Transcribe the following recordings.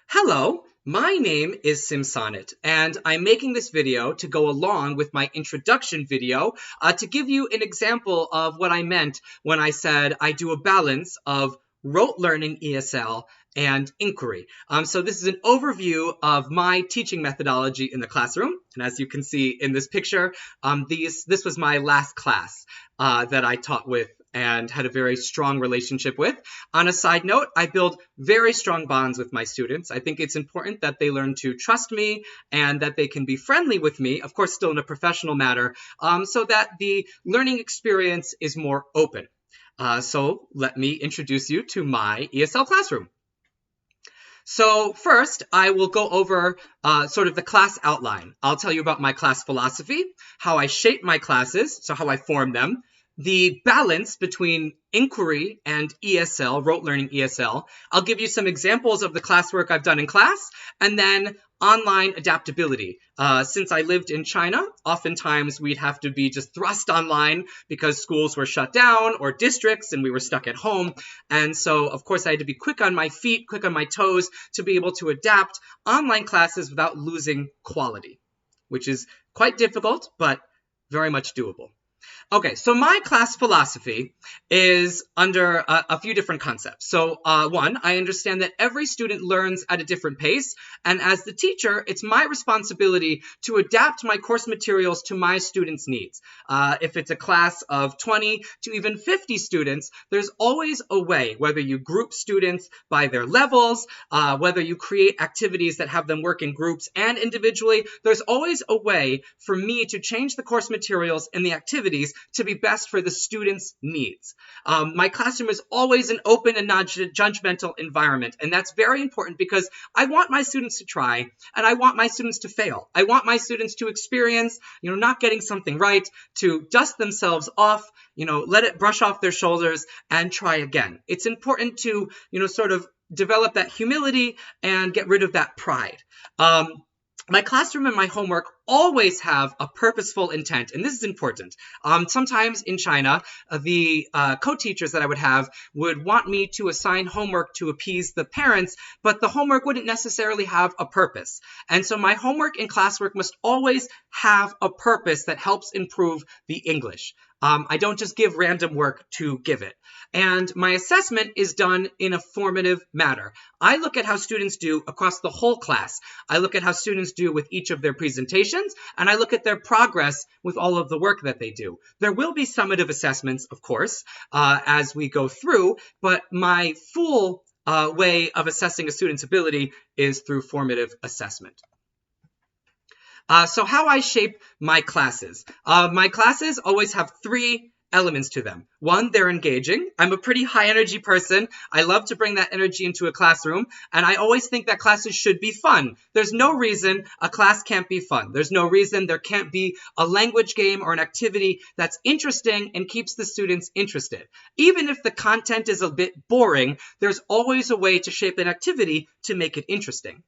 Hello, my name is Sonet, and I'm making this video to go along with my introduction video to give you an example of what I meant when I said I do a balance of rote learning ESL and inquiry. So this is an overview of my teaching methodology in the classroom, and as you can see in this picture, this was my last class that I taught with and had a very strong relationship with. On a side note, I build very strong bonds with my students. I think it's important that they learn to trust me and that they can be friendly with me, of course still in a professional manner, so that the learning experience is more open. So let me introduce you to my ESL classroom. So first, I will go over sort of the class outline. I'll tell you about my class philosophy, how I shape my classes, so how I form them, the balance between inquiry and ESL, rote learning ESL. I'll give you some examples of the classwork I've done in class, and then online adaptability. Since I lived in China, oftentimes we'd have to be just thrust online because schools were shut down or districts and we were stuck at home. And so, of course, I had to be quick on my feet, quick on my toes to be able to adapt online classes without losing quality, which is quite difficult, but very much doable. Okay, so my class philosophy is under a few different concepts. So one, I understand that every student learns at a different pace, and as the teacher, it's my responsibility to adapt my course materials to my students' needs. If it's a class of 20 to even 50 students, there's always a way, whether you group students by their levels, whether you create activities that have them work in groups and individually, there's always a way for me to change the course materials and the activities to be best for the students' needs. My classroom is always an open and non-judgmental environment, and that's very important because I want my students to try, and I want my students to fail. I want my students to experience, not getting something right, to dust themselves off, let it brush off their shoulders and try again. It's important to, sort of develop that humility and get rid of that pride. My classroom and my homework always have a purposeful intent, and this is important. Sometimes in China, the co-teachers that I would have would want me to assign homework to appease the parents, but the homework wouldn't necessarily have a purpose. And so my homework and classwork must always have a purpose that helps improve the English. I don't just give random work to give it. And my assessment is done in a formative manner. I look at how students do across the whole class. I look at how students do with each of their presentations, and I look at their progress with all of the work that they do. There will be summative assessments, of course, as we go through, but my full way of assessing a student's ability is through formative assessment. So how I shape my classes. My classes always have three elements to them. One, they're engaging. I'm a pretty high energy person. I love to bring that energy into a classroom, and I always think that classes should be fun. There's no reason a class can't be fun. There's no reason there can't be a language game or an activity that's interesting and keeps the students interested. Even if the content is a bit boring, there's always a way to shape an activity to make it interesting.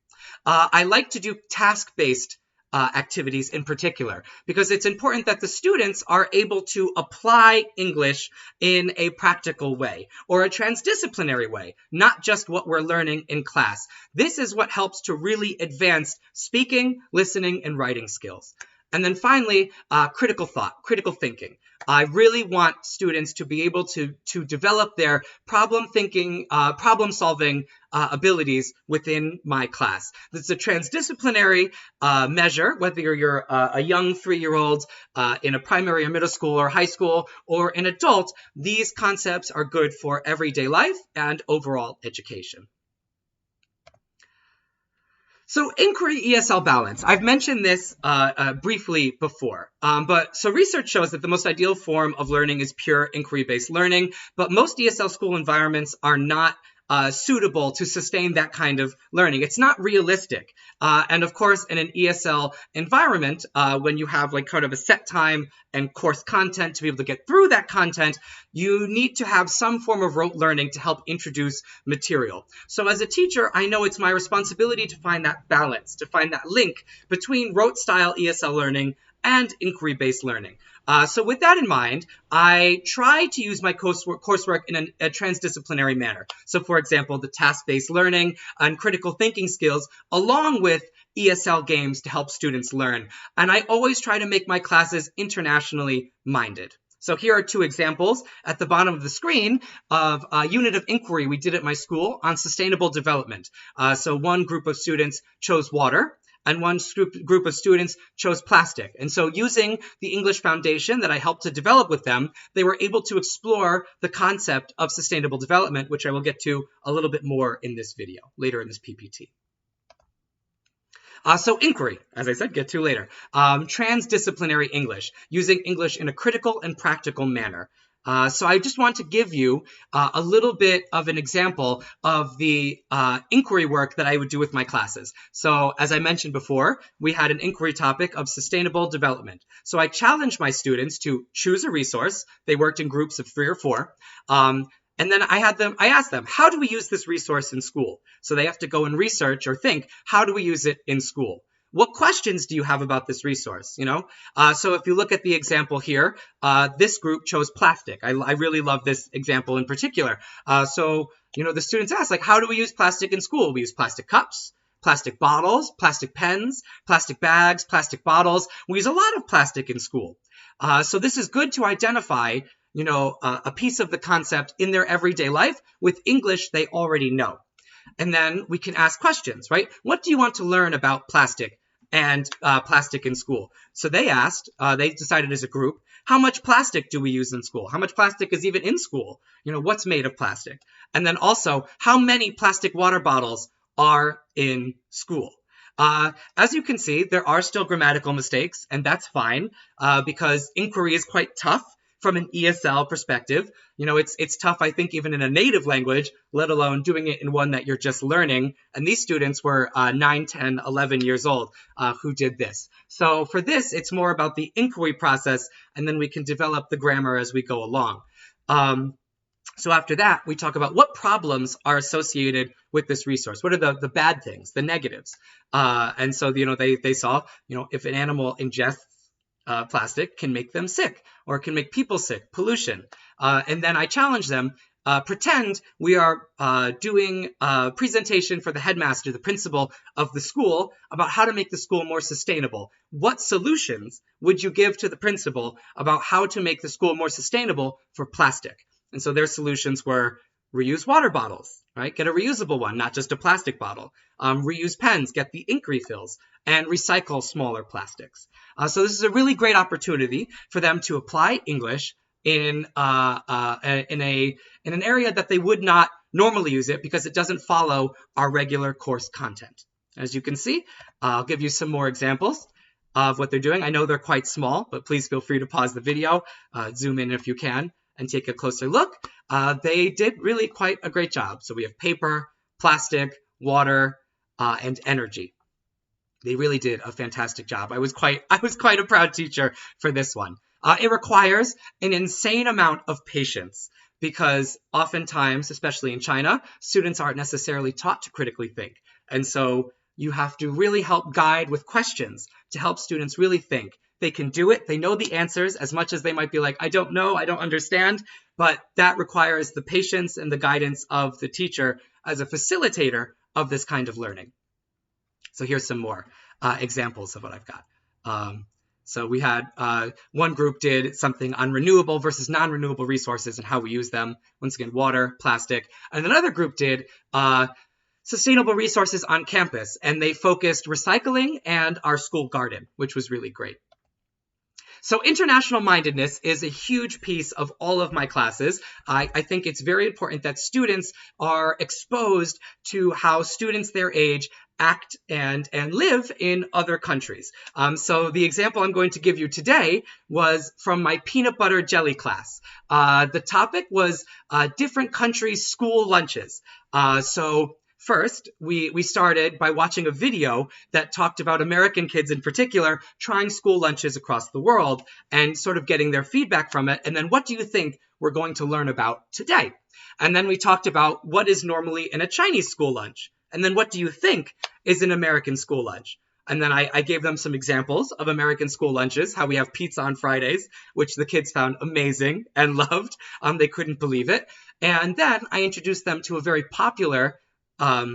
I like to do task-based activities in particular, because it's important that the students are able to apply English in a practical way or a transdisciplinary way, not just what we're learning in class. This is what helps to really advance speaking, listening, and writing skills. And then finally, critical thought, critical thinking. I really want students to be able to develop their problem thinking, problem solving abilities within my class. This is a transdisciplinary measure, whether you're a young 3-year-old in a primary or middle school or high school or an adult. These concepts are good for everyday life and overall education. So inquiry ESL balance. I've mentioned this briefly before, so research shows that the most ideal form of learning is pure inquiry-based learning, but most ESL school environments are not suitable to sustain that kind of learning. It's not realistic. And of course, in an ESL environment, when you have like kind of a set time and course content to be able to get through that content, you need to have some form of rote learning to help introduce material. So as a teacher, I know it's my responsibility to find that balance, to find that link between rote style ESL learning and inquiry-based learning. So with that in mind, I try to use my coursework in a transdisciplinary manner. So for example, the task-based learning and critical thinking skills, along with ESL games to help students learn. And I always try to make my classes internationally minded. So here are two examples at the bottom of the screen of a unit of inquiry we did at my school on sustainable development. So one group of students chose water, and one group of students chose plastic. And so using the English foundation that I helped to develop with them, they were able to explore the concept of sustainable development, which I will get to a little bit more in this video, later in this PPT. So inquiry, as I said, get to later. Transdisciplinary English, using English in a critical and practical manner. So I just want to give you a little bit of an example of the inquiry work that I would do with my classes. So as I mentioned before, we had an inquiry topic of sustainable development. So I challenged my students to choose a resource. They worked in groups of 3 or 4. And then I asked them, how do we use this resource in school? So they have to go and research or think, how do we use it in school? What questions do you have about this resource? So if you look at the example here, this group chose plastic. I really love this example in particular. So the students asked, like, how do we use plastic in school? We use plastic cups, plastic bottles, plastic pens, plastic bags, plastic bottles. We use a lot of plastic in school. So this is good to identify a piece of the concept in their everyday life. With English, they already know. And then we can ask questions, right? What do you want to learn about plastic and plastic in school? So they decided as a group, how much plastic do we use in school? How much plastic is even in school? What's made of plastic? And then also, how many plastic water bottles are in school? As you can see, there are still grammatical mistakes, and that's fine because inquiry is quite tough. From an ESL perspective, it's tough, I think, even in a native language, let alone doing it in one that you're just learning. And these students were 9, 10, 11 years old who did this. So for this, it's more about the inquiry process, and then we can develop the grammar as we go along. So after that, we talk about what problems are associated with this resource. What are the bad things, the negatives? And so, they saw, if an animal ingests plastic, can make them sick or can make people sick, pollution. And then I challenge them, pretend we are doing a presentation for the headmaster, the principal of the school, about how to make the school more sustainable. What solutions would you give to the principal about how to make the school more sustainable for plastic? And so their solutions were reuse water bottles, right? Get a reusable one, not just a plastic bottle. Reuse pens, get the ink refills, and recycle smaller plastics. So this is a really great opportunity for them to apply English in an area that they would not normally use it because it doesn't follow our regular course content. As you can see, I'll give you some more examples of what they're doing. I know they're quite small, but please feel free to pause the video, zoom in if you can, and take a closer look. They did really quite a great job. So we have paper, plastic, water, and energy. They really did a fantastic job. I was quite a proud teacher for this one. It requires an insane amount of patience because oftentimes, especially in China, students aren't necessarily taught to critically think. And so you have to really help guide with questions to help students really think. They can do it. They know the answers as much as they might be like, I don't know, I don't understand. But that requires the patience and the guidance of the teacher as a facilitator of this kind of learning. So here's some more examples of what I've got. So we had one group did something on renewable versus non-renewable resources and how we use them. Once again, water, plastic. And another group did sustainable resources on campus, and they focused recycling and our school garden, which was really great. So international mindedness is a huge piece of all of my classes. I think it's very important that students are exposed to how students their age act and live in other countries. So the example I'm going to give you today was from my peanut butter jelly class. The topic was different countries' school lunches. So first, we started by watching a video that talked about American kids in particular trying school lunches across the world and sort of getting their feedback from it. And then what do you think we're going to learn about today? And then we talked about what is normally in a Chinese school lunch. And then what do you think is an American school lunch? And then I gave them some examples of American school lunches, how we have pizza on Fridays, which the kids found amazing and loved. They couldn't believe it. And then I introduced them to a very popular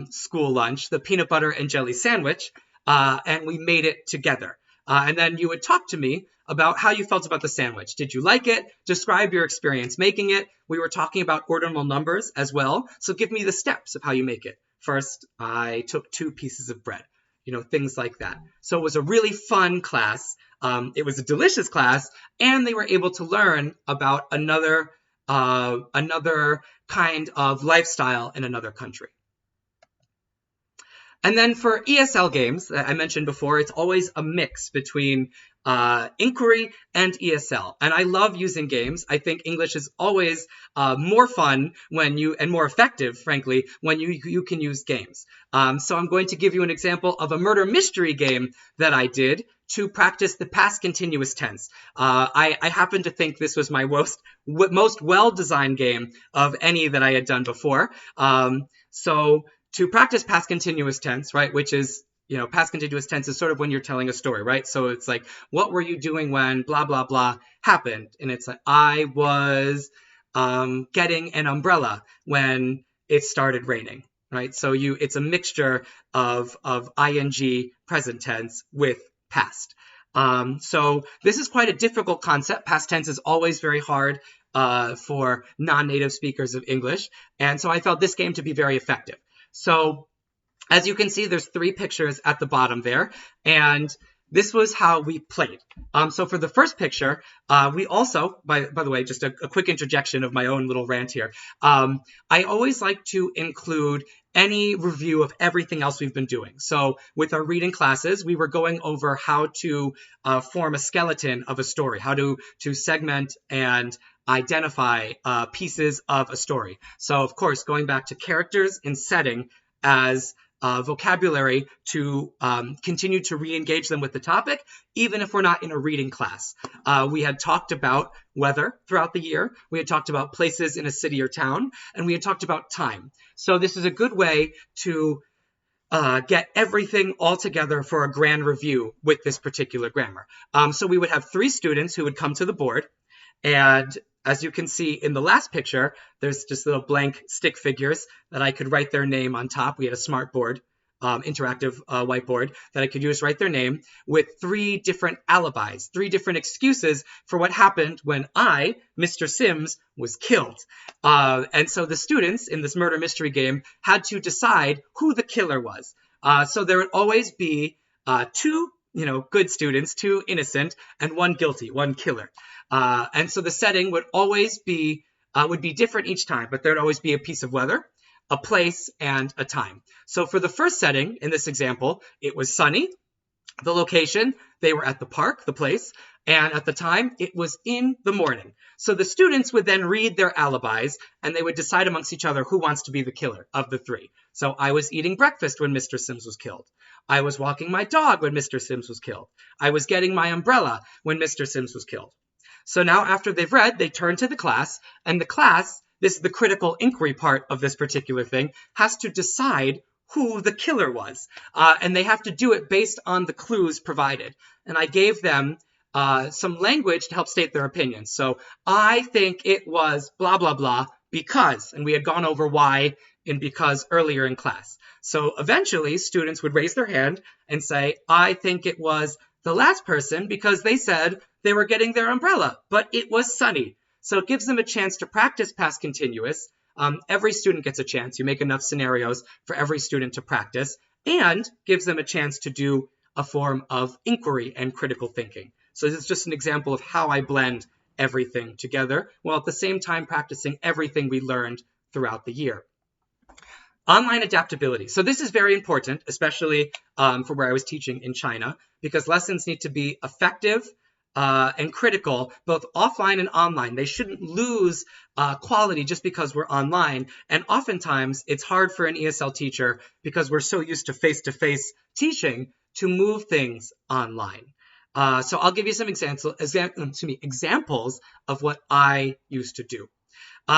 school lunch, the peanut butter and jelly sandwich, and we made it together. And then you would talk to me about how you felt about the sandwich. Did you like it? Describe your experience making it. We were talking about ordinal numbers as well. So give me the steps of how you make it. First, I took 2 pieces of bread, things like that. So it was a really fun class. It was a delicious class, and they were able to learn about another kind of lifestyle in another country. And then for ESL games that I mentioned before, it's always a mix between inquiry and ESL. And I love using games. I think English is always more fun and more effective, frankly, when you can use games. So I'm going to give you an example of a murder mystery game that I did to practice the past continuous tense. I happen to think this was my most well-designed game of any that I had done before. So to practice past continuous tense, right, which is, past continuous tense is sort of when you're telling a story, right? So it's like, what were you doing when blah, blah, blah happened? And it's like, I was getting an umbrella when it started raining, right? So it's a mixture of ing present tense with past. So this is quite a difficult concept. Past tense is always very hard for non-native speakers of English. And so I felt this game to be very effective. So as you can see, there's 3 pictures at the bottom there, and this was how we played. So for the first picture, we also, by the way, just a quick interjection of my own little rant here. I always like to include any review of everything else we've been doing. So with our reading classes, we were going over how to form a skeleton of a story, how to segment and identify pieces of a story. So of course, going back to characters and setting as vocabulary to continue to re-engage them with the topic, even if we're not in a reading class. We had talked about weather throughout the year. We had talked about places in a city or town, and we had talked about time. So this is a good way to get everything all together for a grand review with this particular grammar. So we would have 3 students who would come to the board, and as you can see in the last picture, there's just little blank stick figures that I could write their name on top. We had a smart board, interactive whiteboard that I could use to write their name with 3 different alibis, 3 different excuses for what happened when I, Mr. Sims, was killed. And so the students in this murder mystery game had to decide who the killer was. So there would always be 2 good students, 2 innocent, and 1 guilty, 1 killer. And so the setting would always be different each time, but there'd always be a piece of weather, a place, and a time. So for the first setting in this example, it was sunny. The location, they were at the park, the place, and at the time, it was in the morning. So the students would then read their alibis, and they would decide amongst each other who wants to be the killer of the 3. So I was eating breakfast when Mr. Sims was killed. I was walking my dog when Mr. Sims was killed. I was getting my umbrella when Mr. Sims was killed. So now after they've read, they turn to the class, and the class, this is the critical inquiry part of this particular thing, has to decide who the killer was. And they have to do it based on the clues provided. And I gave them some language to help state their opinions. So I think it was blah, blah, blah, because, and we had gone over why and because earlier in class. So eventually students would raise their hand and say, I think it was the last person because they said they were getting their umbrella, but it was sunny. So it gives them a chance to practice past continuous. Every student gets a chance. You make enough scenarios for every student to practice, and gives them a chance to do a form of inquiry and critical thinking. So this is just an example of how I blend everything together, while at the same time practicing everything we learned throughout the year. Online adaptability. So this is very important, especially for where I was teaching in China, because lessons need to be effective and critical, both offline and online. They shouldn't lose quality just because we're online. And oftentimes, it's hard for an ESL teacher, because we're so used to face-to-face teaching, to move things online. So I'll give you some examples of what I used to do.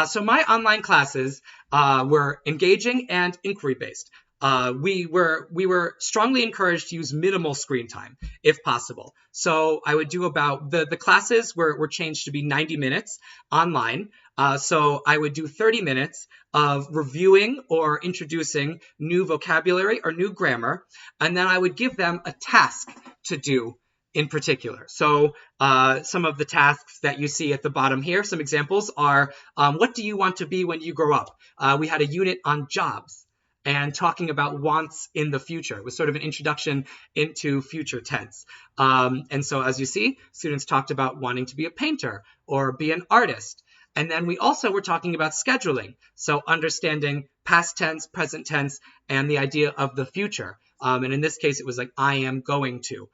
So my online classes were engaging and inquiry-based. we were strongly encouraged to use minimal screen time if possible. So I would do about the classes were changed to be 90 minutes online. So I would do 30 minutes of reviewing or introducing new vocabulary or new grammar, and then I would give them a task to do in particular. So some of the tasks that you see at the bottom here, some examples are, what do you want to be when you grow up? We had a unit on jobs and talking about wants in the future. It was sort of an introduction into future tense. And so as you see, students talked about wanting to be a painter or be an artist. And then we also were talking about scheduling, so understanding past tense, present tense, and the idea of the future. And in this case, it was like, I am going to.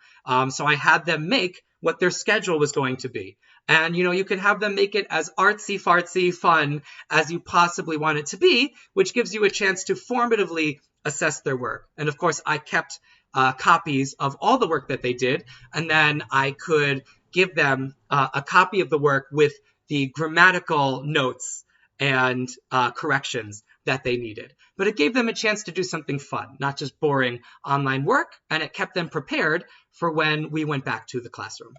So I had them make what their schedule was going to be. And, you can have them make it as artsy-fartsy fun as you possibly want it to be, which gives you a chance to formatively assess their work. And of course, I kept copies of all the work that they did, and then I could give them a copy of the work with the grammatical notes and corrections that they needed. But it gave them a chance to do something fun, not just boring online work, and it kept them prepared for when we went back to the classroom.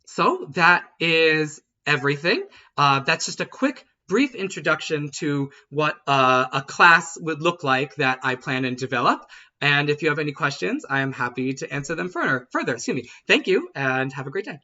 So that is everything. That's just a quick, brief introduction to what a class would look like that I plan and develop. And if you have any questions, I am happy to answer them further. Thank you, and have a great day.